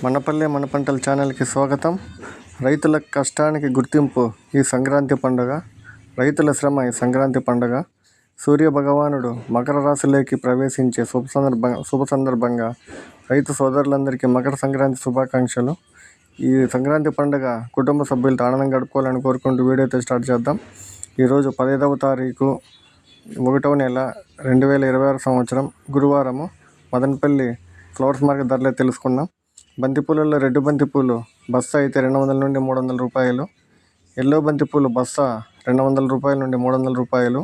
మనపల్లె మన పంటల ఛానల్కి స్వాగతం. రైతుల కష్టానికి గుర్తింపు ఈ సంక్రాంతి పండుగ. రైతుల శ్రమ ఈ సంక్రాంతి పండుగ. సూర్య భగవానుడు మకర రాశిలోకి ప్రవేశించే శుభ సందర్భంగా రైతు సోదరులందరికీ మకర సంక్రాంతి శుభాకాంక్షలు. ఈ సంక్రాంతి పండుగ కుటుంబ సభ్యులతో ఆనందం గడుపుకోవాలని కోరుకుంటూ వీడియో అయితే స్టార్ట్ చేద్దాం. ఈరోజు 15వ తారీఖు 1వ నెల 2026 సంవత్సరం గురువారము. మదనపల్లి ఫ్లవర్స్ మార్కెట్ ధరలే తెలుసుకున్నాం. బంతిపూలలో రెడ్ బంతిపూలు బస్తా అయితే 200 నుండి 300 రూపాయలు. ఎల్లో బంతిపూలు బస్తా 200 రూపాయల నుండి 300 రూపాయలు.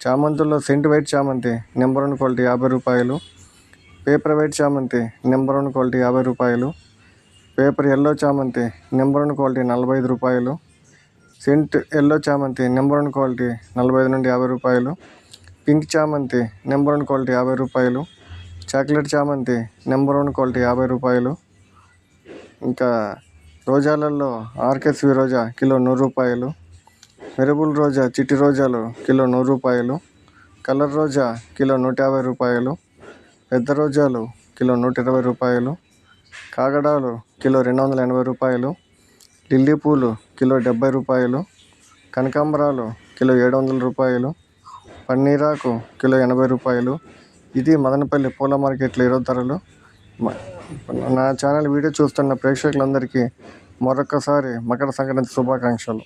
చామంతుల్లో సెంట్ వైట్ చామంతి నెంబర్ 1 క్వాలిటీ 50 రూపాయలు. పేపర్ వైట్ చామంతి నెంబర్ 1 క్వాలిటీ 50 రూపాయలు. పేపర్ ఎల్లో చామంతి నెంబర్ 1 క్వాలిటీ 45 రూపాయలు. సెంట్ ఎల్లో చామంతి నెంబర్ 1 క్వాలిటీ 45 నుండి 50 రూపాయలు. పింక్ చామంతి నెంబర్ 1 క్వాలిటీ 50 రూపాయలు. చాక్లెట్ చామంతి నెంబర్ 1 క్వాలిటీ 50 రూపాయలు. ఇంకా రోజాలలో ఆర్కేస్వి రోజా కిలో 100 రూపాయలు. మెరుపుల్ రోజా చిట్టి రోజాలు కిలో 100 రూపాయలు. కలర్ రోజా కిలో 150 రూపాయలు. పెద్ద రోజాలు కిలో 120 రూపాయలు. కాగడాలు కిలో 280 రూపాయలు. లిల్లీ పూలు కిలో 70 రూపాయలు. కనకాంబరాలు కిలో 700 రూపాయలు. పన్నీరాకు కిలో 80 రూపాయలు. ఇది మదనపల్లి పూల మార్కెట్లో ఈరోజు ధరలు. నా ఛానల్ వీడియో చూస్తున్న ప్రేక్షకులందరికీ మరొకసారి మకర సంక్రాంతి శుభాకాంక్షలు.